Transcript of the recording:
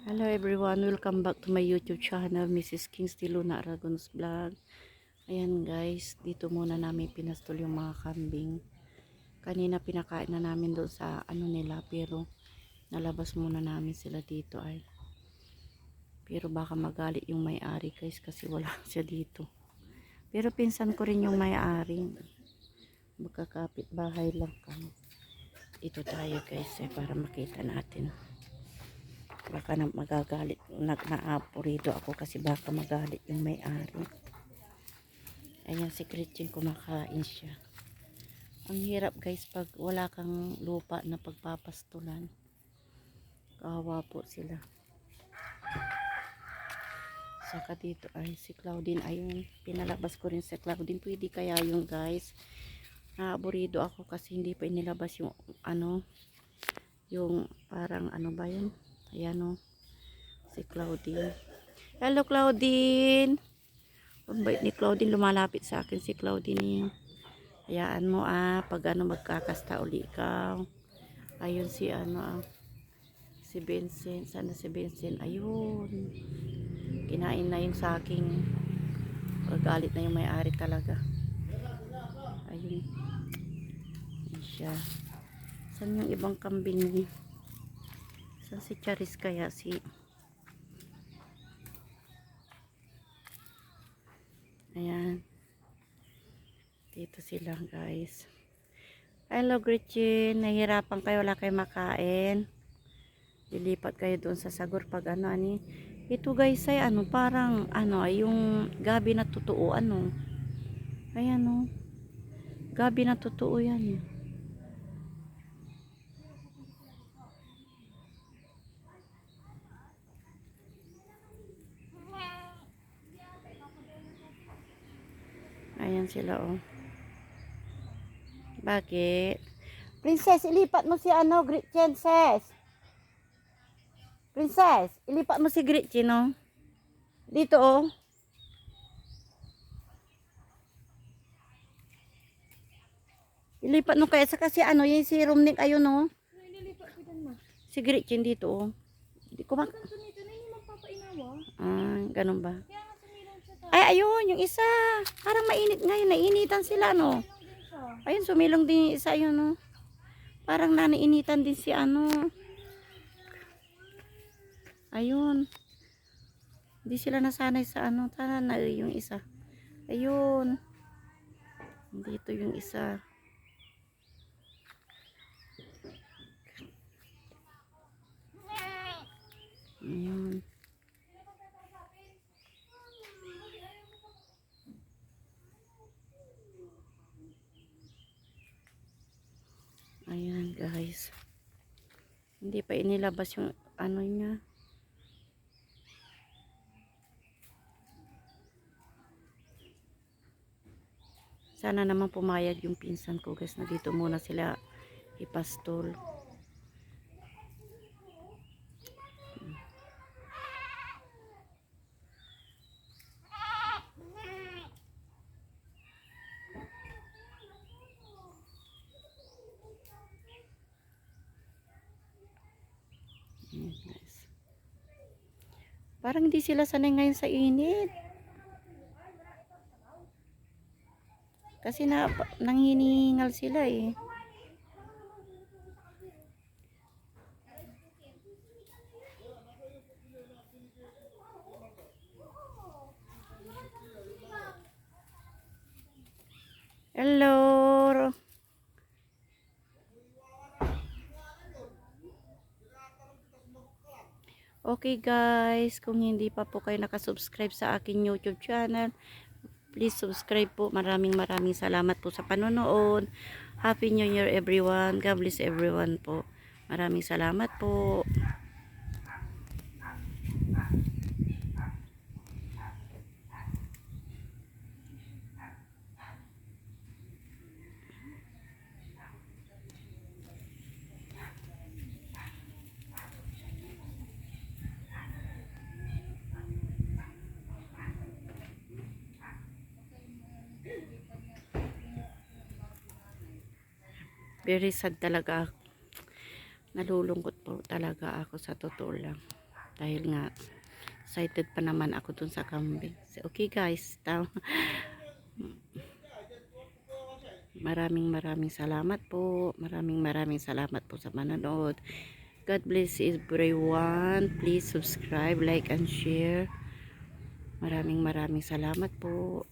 Hello everyone, welcome back to my YouTube channel, Mrs. Kingsley Luna Aragon's Vlog. Ayan guys, dito muna namin pinastol yung mga kambing. Kanina pinakain na namin doon sa ano nila, pero nalabas muna namin sila dito ay. Pero baka magalit yung may-ari guys kasi wala siya dito. Pero pinsan ko rin yung may-ari. Magkakapit bahay lang kami. Ito tayo guys para makita natin. Baka na magagalit, naapurido ako kasi baka magalit yung may-ari. Ayan si Gretchen, kumakain siya. Ang hirap guys pag wala kang lupa na pagpapastulan. Kawawa po sila. Saka dito ay si Claudine, ayun, pinalabas ko rin si Claudine. Pwede kaya yung guys. Naaburido ako kasi hindi pa inilabas yung ano, yung parang ano ba yun. Ayan o, si Claudine. Hello Claudine. Ang bait ni Claudine, lumalapit sa akin si Claudine. Hayaan mo pag ano magkakasta uli ikaw. Ayun si ano si Vincent, sana si Vincent, ayun. Kinain na yun sa aking, galit na yung may-ari talaga. Ayun. Ayun siya. Saan yung ibang kambing niya? Saan si Charis kaya si? Ayan. Dito sila guys. Hello Gretchen, nahihirapan kayo, wala kayo makain. Lilipat kayo doon sa Sagor pag ano ani. Ito guys ay ano parang ano ay yung gabi na totoo ano. Ayan oh. Gabi na totoo yan. Ayan sila oh. Bakit? Princess, ilipat mo si ano, Gretchen, sis. Princess, ilipat mo si Gretchen oh. Dito oh. Ilipat mo kaya sa kasi ano, yung si Romnick ayun oh. Si Gretchen dito oh. Di ko ganun ba? Ay, ayun, yung isa. Parang mainit ngayon, nainitan sila no. Ayun, sumilong din yung isa yun no. Parang naniinitan din si ano. Ayun. Hindi sila nasanay sa ano. Tara na yung isa. Ayun. Dito yung isa. Ayun. Ayan guys. Hindi pa inilabas yung ano niya. Sana naman pumayag yung pinsan ko guys na dito muna sila ipastol. Ayan guys. Parang hindi sila sanay ngayon sa init. Kasi nanghiningal sila eh. Hello. Okay guys, kung hindi pa po kayo nakasubscribe sa aking YouTube channel, please subscribe po. Maraming salamat po sa panonood. Happy New Year everyone. God bless everyone po. Maraming salamat po. Very sad talaga ako. Nalulungkot po talaga ako sa totoo lang. Dahil nga, excited pa naman ako dun sa kambing. So, okay guys, maraming salamat po. Maraming salamat po sa manonood. God bless everyone. Please subscribe, like, and share. Maraming salamat po.